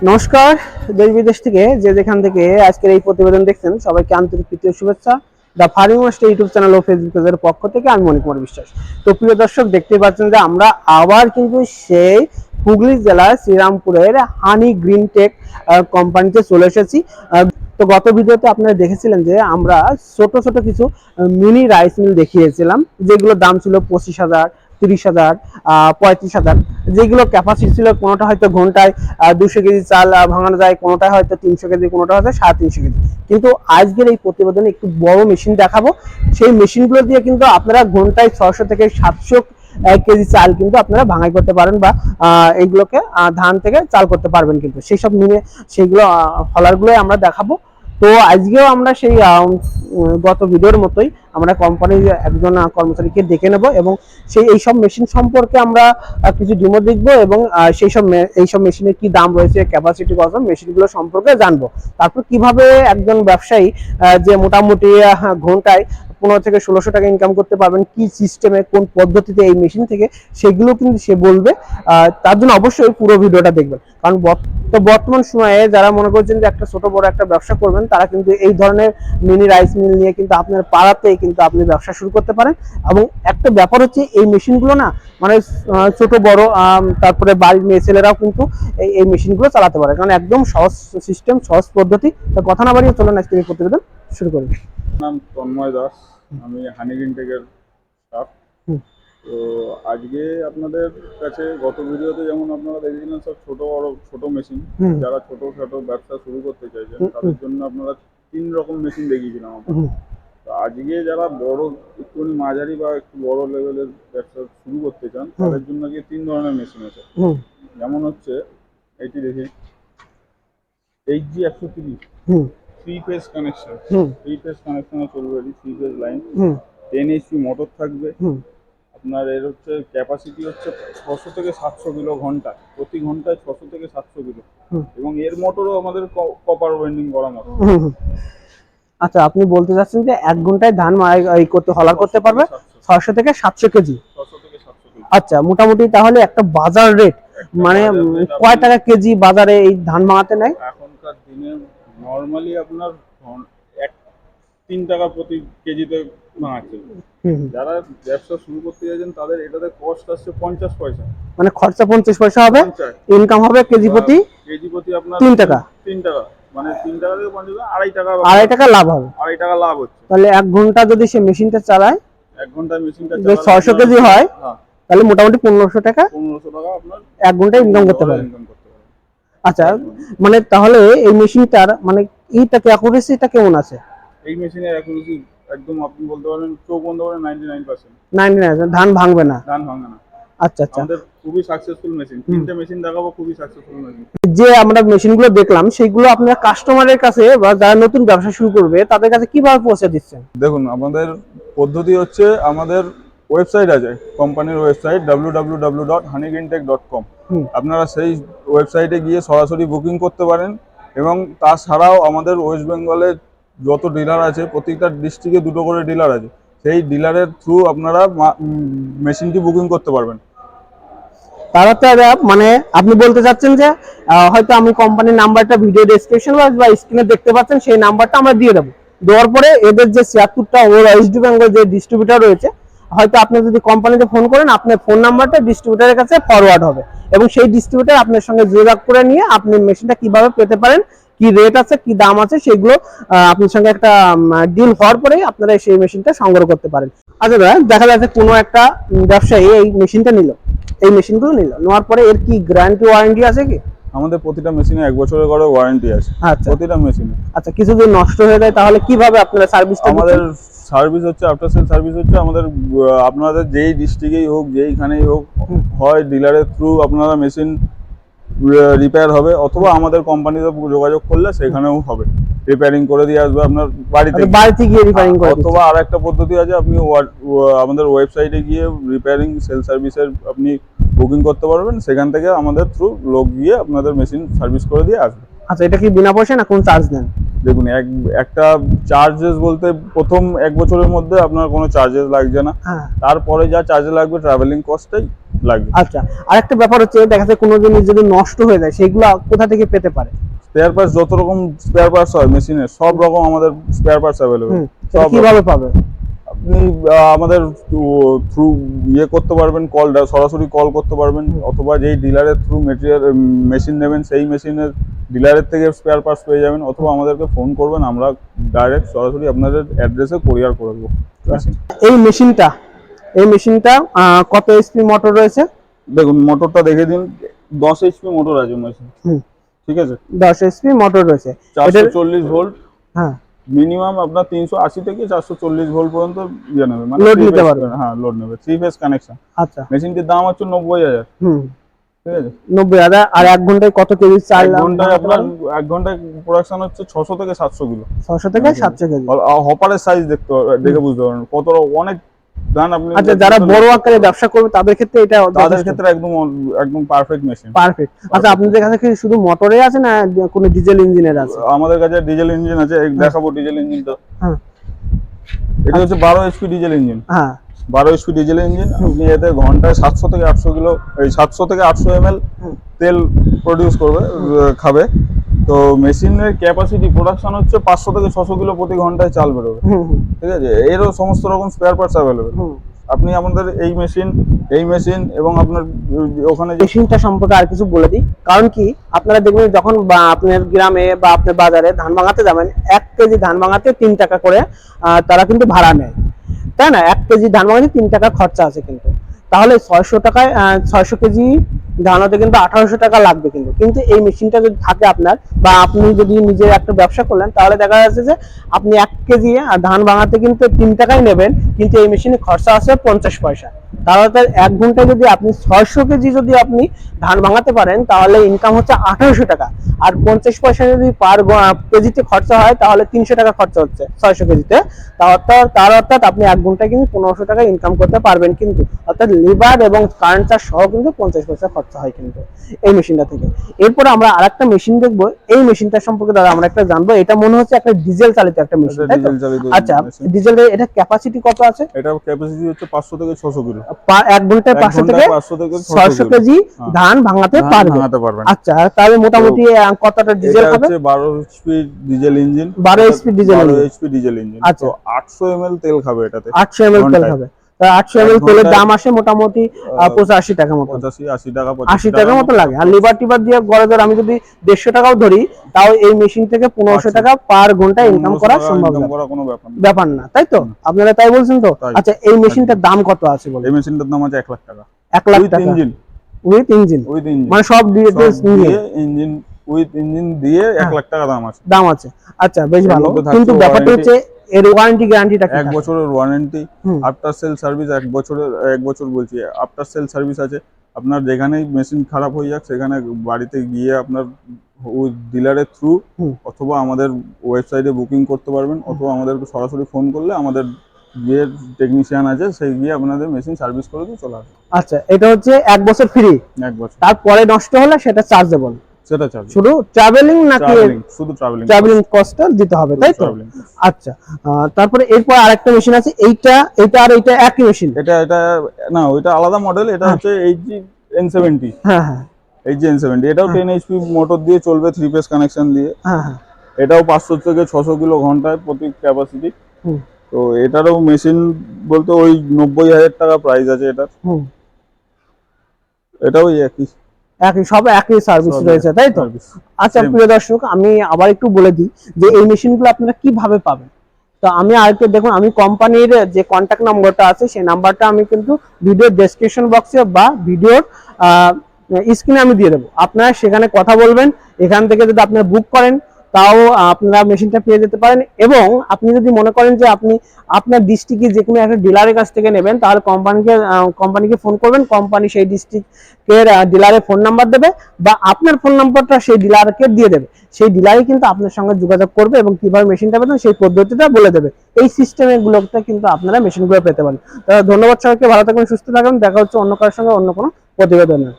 নমস্কার। দেশ বিদেশ থেকে যেখান থেকে আজকের এই প্রতিবেদন দেখছেন সবাইকে আন্তরিক প্রীতীয় শুভেচ্ছা। The farming master YouTube channel ও ফেসবুক পেজের পক্ষ থেকে আমি মণিকুমার বিশ্বাস। তো প্রিয় দর্শক, দেখতে পাচ্ছেন যে আমরা আবার কিন্তু সেই হুগলি জেলার শ্রীরামপুরের হানি গ্রিন টেক কোম্পানিতে চলে এসেছি। তো গত ভিডিওতে আপনারা দেখেছিলেন যে আমরা ছোট ছোট কিছু মিনি রাইস মিল দেখিয়েছিলাম, যেগুলোর দাম ছিল 25,000, 30,000, 35,000, যেগুলো ক্যাপাসিটি ছিল কোনোটা হয়তো ঘন্টায় 200 কেজি চাল ভাঙানো যায়, কোনোটা হয়তো 300 কেজি, কোনোটা হয়তো 350 কেজি। কিন্তু আজকের এই প্রতিবেদনে একটু বড় মেশিন দেখাবো। সেই মেশিনগুলো দিয়ে কিন্তু আপনারা ঘন্টায় 600 থেকে 700 কেজি চাল কিন্তু আপনারা ভাঙাই করতে পারেন, বা এইগুলোকে ধান থেকে চাল করতে পারবেন। কিন্তু সেই সব মিলে সেইগুলো ফলারগুলো আমরা দেখাবো। তো আজকেও আমরা সেই গত ভিডিওর মতোই আমরা কোম্পানির একজন কর্মচারীকে ডেকে নেব এবং এইসব মেশিন সম্পর্কে আমরা কিছু ডেমো দেখব এবং এইসব মেশিনের কি দাম রয়েছে, ক্যাপাসিটি কত, মেশিনগুলো সম্পর্কে জানবো। তারপর কিভাবে একজন ব্যবসায়ী যে মোটামুটি ঘন্টায় 15 থেকে 1600 টাকা ইনকাম করতে পারবেন, কি সিস্টেমে, কোন পদ্ধতিতে এই মেশিন থেকে, সেগুলো কিন্তু সে বলবে। তার জন্য অবশ্যই পুরো ভিডিওটা দেখবেন, কারণ বর্তমান সময়ে যারা মনে করছেন যে একটা ছোট বড় একটা ব্যবসা করবেন, তারা কিন্তু এই ধরনের মিনি রাইস মিল নিয়ে কিন্তু আপনার পাড়াতেই কিন্তু আপনি ব্যবসা শুরু করতে পারেন। এবং একটা ব্যাপার হচ্ছে, এই মেশিনগুলো না মানে ছোট বড় তারপরে বাড়ির মেয়ে ছেলেরাও কিন্তু এই মেশিনগুলো চালাতে পারে, কারণ একদম সহজ সিস্টেম, সহজ পদ্ধতি। তো কথা না বাড়িয়ে চলুন আজকে এই প্রতিবেদন শুরু করি। নাম তন্ময় দাস, আমি হানি গ্রিন টেকের স্টাফ। তো আজকে আপনাদের কাছে গত ভিডিওতে যেমন আপনারা দেখেছিলেন সব ছোট মেশিন, যারা ছোট ব্যবসা শুরু করতে চাইছেন তাদের জন্য আপনারা 3 রকম মেশিন দেখিয়েছিলাম আমরা। তো আজকে যারা বড় একটুখানি মাঝারি বা একটু বড় লেভেলের ব্যবসা শুরু করতে চান তাদের জন্য আজকে 3 ধরনের মেশিন আছে। যেমন হচ্ছে এইটি দেখি, HG130 3 ফেজ কানেকশন, 3 ফেজ কানেকশনে চলবে, 3 ফেজ লাইন, 10 HP মোটর থাকবে। আপনার এর হচ্ছে ক্যাপাসিটি হচ্ছে 600 থেকে 700 কিলো ঘন্টা, প্রতি ঘন্টায় 600 থেকে 700 কিলো, এবং এর মোটরও আমাদের কপার ওয়েন্ডিং করা মোটর। আচ্ছা, আপনি বলতে চাচ্ছেন যে 1 ঘন্টায় ধান হলার করতে পারবে 600 থেকে 700 কেজি। 600 থেকে 700 কেজি। আচ্ছা, মোটামুটি তাহলে একটা বাজার রেট মানে কয় টাকা কেজি বাজারে এই ধান ভাঙাতে নেয়? এখনকার দিনে নরমালি আপনার 3 টাকা প্রতি কেজিতে ভাঙাচ্ছে। যারা ব্যবসা শুরু করতে চাইছেন তাদের এটাতে কস্ট আসছে 50 পয়সা, মানে খরচা 50 পয়সা হবে, ইনকাম হবে কেজি প্রতি আপনার 3 টাকা। 3 টাকা মানে 3 টাকা থেকে 50 টাকা, 2.5 টাকা, 2.5 টাকা লাভ হবে। 2.5 টাকা লাভ হচ্ছে। তাহলে 1 ঘন্টা যদি সে মেশিনটা চালায়, 1 ঘন্টায় মেশিনটা যে 600 কেজি হয়, তাহলে মোটামুটি 1500 টাকা 1500 টাকা আপনার 1 ঘন্টায় ইনকাম করতে পারে। আচ্ছা, মানে তাহলে এই মেশিনটার মানে এইটাকে অ্যাকুরেসিটা কেমন আছে? এই মেশিনের অ্যাকুরেসি একদম আপনি বলতে পারেন চোখ বন্ধ করে 99%। 99 ধান ভাঙবে না? ধান ভাঙবে না। আচ্ছা আচ্ছা, আমাদের খুবই সাকসেসফুল মেশিন, 3টে মেশিন দেখাবো, খুবই সাকসেসফুল মেশিন। যে আমরা মেশিনগুলো দেখলাম সেইগুলো আপনারা কাস্টমারের কাছে বা যারা নতুন ব্যবসা শুরু করবে তাদের কাছে কিভাবে পৌঁছে দিচ্ছেন? দেখুন, আমাদের পদ্ধতি হচ্ছে, আমাদের ওয়েবসাইট আছে, কোম্পানির ওয়েবসাইট www.honeygrintech.com। আপনারা সেই ওয়েবসাইটে গিয়ে সরাসরি বুকিং করতে পারেন, এবং তাছাড়াও আমাদের ওয়েস্ট বেঙ্গলের যত ডিলার আছে, প্রত্যেকটা ডিস্ট্রিক্টে 2টো করে ডিলার আছে, সেই ডিলারের থ্রু আপনারা মেশিনটি বুকিং করতে পারবেন। তারা মানে আপনি বলতে চাচ্ছেন যে হয়তো আমি কোম্পানির নাম্বারটা ভিডিও ডেসক্রিপশন বা স্ক্রিনে দেখতে পাচ্ছেন, সেই নাম্বারটা আমরা দিয়ে দেবো। দেওয়ার পরে এদের যে 76টা ওয়েস্ট বেঙ্গল যে ডিস্ট্রিবিউটর রয়েছে, হয়তো আপনি যদি কোম্পানিতে ফোন করেন, আপনার ফোন নাম্বারটা ডিস্ট্রিবিউটরের কাছে ফরওয়ার্ড হবে এবং সেই ডিস্ট্রিবিউটর আপনার সঙ্গে যোগাযোগ করে নিয়ে আপনি মেশিনটা কিভাবে পেতে পারেন, কি রেট আছে, কি দাম আছে, সেগুলো আপনার সঙ্গে একটা ডিল হওয়ার পরেই আপনারা সেই মেশিনটা সংগ্রহ করতে পারেন। আচ্ছা দাদা, দেখা যাচ্ছে কোনো একটা ব্যবসায়ী এই মেশিনটা নিল, এই মেশিনগুলো নেওয়ার পরে এর কি গ্যারান্টি ওয়ারেন্টি আছে কি? আমাদের প্রতিটা মেশিনে 1 বছরের করে ওয়ারেন্টি আছে। আচ্ছা, প্রতিটা মেশিনে। আচ্ছা, কিছু যদি নষ্ট হয়ে যায় তাহলে কিভাবে আপনারা সার্ভিসটা? আমাদের সার্ভিস হচ্ছে, আফটার সেল সার্ভিস হচ্ছে আমাদের, আপনাদের যেই ডিস্ট্রিক্টেই হোক, যেইখানেই হোক, হয় ডিলারের থ্রু আপনারা মেশিন রিপেয়ার হবে, অথবা আমাদের কোম্পানিতে যোগাযোগ করলে সেখানেও হবে, রিপেয়ারিং করে দিয়ে আসবে আপনার বাড়িতে গিয়ে রিপেয়ারিং করে। অথবা আর একটা পদ্ধতি আছে, আপনি আমাদের ওয়েবসাইটে গিয়ে রিপেয়ারিং সেল সার্ভিসের আপনি বুকিং করতে পারবেন, সেখান থেকে আমাদের থ্রু লোক গিয়ে আপনাদের মেশিন সার্ভিস করে দিয়ে আসবে। আচ্ছা, এটা কি বিনা পয়সা না কোন চার্জ নেন? দেখুন, একটা চার্জেস বলতে প্রথম 1 বছরের মধ্যে আপনার কোনো চার্জেস লাগছে না। তারপরে যা চার্জ লাগবে ট্রাভেলিং কস্টটাই, লাগবে। আচ্ছা, আরেকটা ব্যাপার হচ্ছে দেখা যায় কোনো জিনিস যদি নষ্ট হয়ে যায় সেগুলো কোথা থেকে পেতে পারে? স্পেয়ার পার্টস, যত রকম স্পেয়ার পার্টস হয় মেশিনের, সব রকম আমাদের স্পেয়ার পার্টস অ্যাভেলেবল। সেটা কিভাবে পাবে? আপনি আমাদের থ্রু করতে পারবেন, সরাসরি কল করতে পারবেন, অথবা যেই ডিলারের থ্রু মেশিন নেবেন সেই মেশিনের ডিলারের থেকে স্পেয়ার পার্টস পেয়ে যাবেন, অথবা আমাদেরকে ফোন করবেন, আমরা ডাইরেক্ট সরাসরি আপনাদের অ্যাড্রেসে কুরিয়ার করে দেবো মেশিন। এই মেশিনটা কত এইচপি মোটর রয়েছে? দেখুন মোটরটা দেখে দিন, 10 এইচপি মোটর আছে মেশিন। ঠিক আছে, 10 এইচপি মোটর রয়েছে, 440 ভোল্ট। হ্যাঁ, মিনিমাম আপনার 380 থেকে 440 ভোল্ট পর্যন্ত ইয়ে নেবে, মানে লোড নিতে পারবে। হ্যাঁ লোড নেবে, 3 ফেজ কানেকশন। আচ্ছা, মেশিনটির দাম হচ্ছে 90,000। ঠিক আছে, 90,000। আর 1 ঘন্টায় কত কেজি চাল? 1 ঘন্টায় আপনার 1 ঘন্টায় প্রোডাকশন হচ্ছে 600 থেকে 700 কিলো। 600 থেকে 700 কেজি। হপারের সাইজ দেখে বুঝতে পারবেন কত অনেক ধান আপনি। আচ্ছা, যারা বড় আকারে ব্যবসা করবে তাদের ক্ষেত্রে এটা তাদের ক্ষেত্রে একদম পারফেক্ট মেশিন। পারফেক্ট। আচ্ছা, আপনাদের কাছে কি শুধু মোটরে আছে না কোনো ডিজেল ইঞ্জিনের আছে? আমাদের কাছে ডিজেল ইঞ্জিন আছে, দেখাবো ডিজেল ইঞ্জিনটা। হ্যাঁ, এটা হচ্ছে 12 এইচপি ডিজেল ইঞ্জিন। হ্যাঁ, 12 এইচপি ডিজেল ইঞ্জিন। আপনি এতে ঘন্টায় 700 থেকে 800 কিলো, এই 700 থেকে 800 ml তেল প্রডিউস করবে, খাবে। তো মেশিনের ক্যাপাসিটি প্রোডাকশন হচ্ছে 500 থেকে 600 কিলো প্রতি ঘন্টায় চাল বেরোবে। ঠিক আছে, এরও সমস্ত রকম স্পেয়ার পার্টস অ্যাভেলেবেল। আপনি আমাদের এই মেশিন এবং আপনার ওখানে মেশিনটা সম্পর্কে আর কিছু বলে দিই। কারণ কি, আপনারা দেখবেন যখন আপনার গ্রামে বা আপনার বাজারে ধান ভাঙাতে যাবেন, 1 কেজি ধান ভাঙাতে 3 টাকা করে তারা কিন্তু ভাড়া নেয়, তাই না? 1 কেজি ধান ভাঙাতে 3 টাকা খরচা আছে কিন্তু। তাহলে 600 টাকায় 600 কেজি ধান হতে কিন্তু 1800 টাকা লাগবে কিন্তু এই মেশিনটা যদি থাকে আপনার, বা আপনি যদি নিজে একটা ব্যবসা করলেন, তাহলে দেখা যাচ্ছে যে আপনি 1 কেজি ধান ভাঙাতে কিন্তু 3 টাকাই নেবেন, কিন্তু এই মেশিনে খরচা আছে 50 পয়সা। তাহলে 1 ঘন্টায় যদি আপনি 600 কেজি যদি আপনি ধান ভাঙাতে পারেন, তাহলে ইনকাম হচ্ছে 1800 টাকা। আর 50 পয়সা যদি পার কেজিতে খরচা হয়, তাহলে 300 টাকা খরচা হচ্ছে 600 কেজিতে। তার অর্থাৎ আপনি 1 ঘন্টায় কিন্তু 1500 টাকা ইনকাম করতে পারবেন কিন্তু। অর্থাৎ লেবার এবং কারেন্ট চার্জ সহ কিন্তু 50 পয়সা খরচা হয় কিন্তু এই মেশিনটা থেকে। এরপর আমরা আরেকটা মেশিন দেখবো। এই মেশিনটা সম্পর্কে দাদা আমরা একটা জানবো। এটা মনে হচ্ছে একটা ডিজেল চালিত একটা মেশিন, তাই তো? আচ্ছা, ডিজেলের এটা ক্যাপাসিটি কত আছে? এটা ক্যাপাসিটি হচ্ছে 500 থেকে 600 কিলো। 1 ঘন্টায় 500 থেকে 600 কেজি ধান ভাঙাতে পারবেন। আচ্ছা, তাহলে মোটামুটি কতটা ডিজেল খাবে? 12 HP diesel engine. 12 HP diesel engine. আচ্ছা, 800 ml তেল খাবে এটাতে। 800 ml তেল খাবে। 800 ml তেলের দাম আসে মোটামুটি 85 টাকা মতো। 80 টাকা মতো লাগে। আর লিভার টিভার দিয়ে গড়ে ধর আমি যদি 150 টাকাও ধরি, তাও এই মেশিন থেকে 1500 টাকা পার ঘন্টা ইনকাম করা সম্ভব ব্যাপার না, তাই তো? আপনারা তাই বলছেন তো? আচ্ছা, এই মেশিনটার দাম কত আছে বলেন? এই মেশিনটার দাম আছে 1 লাখ টাকা। 1 লাখ টাকা উইথ ইঞ্জিন, মানে সব ডিটেইলস নিয়ে ইঞ্জিন উইথ ইঞ্জিন দিয়ে 1 লাখ টাকা দাম আছে। আচ্ছা, বেশ ভালো। কিন্তু ব্যাপারটা হচ্ছে এর ওয়ারেন্টি গ্যারান্টিটা কি? 1 বছরের ওয়ারেন্টি, আফটার সেল সার্ভিস 1 বছর বলছি, আফটার সেল সার্ভিস আছে। আপনার যেখানেই মেশিন খারাপ হয়ে যাক, সেখানে বাড়িতে গিয়ে আপনার ওই ডিলারের থ্রু অথবা আমাদের ওয়েবসাইটে বুকিং করতে পারবেন, অথবা আমাদেরকে সরাসরি ফোন করলে আমাদের যে টেকনিশিয়ান আছে সেই গিয়ে আপনাদের মেশিন সার্ভিস করে দিয়ে চলে আসবে। আচ্ছা, এটা হচ্ছে 1 বছর ফ্রি। 1 বছর। তারপরে নষ্ট হলে সেটা চার্জেবল। সেটা চার্জ শুধু ট্রাভেলিং নাকি শুধু ট্রাভেলিং কস্টটা দিতে হবে, তাই তো? আচ্ছা, তারপরে এরপর আরেকটা মেশিন আছে। এইটা আর এইটা একই মেশিন? এটা না, ওইটা আলাদা মডেল। এটা হচ্ছে এইচজি N70। হ্যাঁ, হ্যাঁ, এইচজি N70। এটাও 10 এইচপি মোটর দিয়ে চলবে, 3 ফেজ কানেকশন দিয়ে। হ্যাঁ, হ্যাঁ। এটাও 500 থেকে 600 কিলো ঘন্টায় প্রতি ক্যাপাসিটি। তো এটারও মেশিন বলতে ওই 90,000 টাকা প্রাইস আছে এটার। এটাও একই সব একই সার্ভিস রয়েছে, তাই তো? আচ্ছা, প্রিয় দর্শক, আমি আবার একটু বলে দিই যে এই মেশিনগুলো আপনারা কিভাবে পাবেন। তো আমি আরেকটু দেখুন, আমি কোম্পানির যে কন্ট্যাক্ট নাম্বারটা আছে সেই নাম্বারটা আমি কিন্তু ভিডিও ডেসক্রিপশন বক্সে বা ভিডিওর স্ক্রিনে আমি দিয়ে দেবো। আপনারা সেখানে কথা বলবেন। এখান থেকে যদি আপনারা বুক করেন, তাও আপনারা মেশিনটা পেয়ে যেতে পারেন। এবং আপনি যদি মনে করেন যে আপনি আপনার ডিস্ট্রিক্টে যে কোনো একটা ডিলারের কাছ থেকে নেবেন, তাহলে কোম্পানিকে ফোন করবেন। কোম্পানি সেই ডিস্ট্রিক্টের ডিলারের ফোন নাম্বার দেবে, বা আপনার ফোন নাম্বারটা সেই ডিলারকে দিয়ে দেবে। সেই ডিলারই কিন্তু আপনার সঙ্গে যোগাযোগ করবে এবং কিভাবে মেশিনটা পেতেন সেই পদ্ধতিটা বলে দেবে। এই সিস্টেমগুলোতে কিন্তু আপনারা মেশিনগুলো পেতে পারেন। ধন্যবাদ সবাইকে। ভালো থাকবেন, সুস্থ থাকবেন। দেখা হচ্ছে অন্য কারোর সঙ্গে অন্য কোনো প্রতিবেদনে।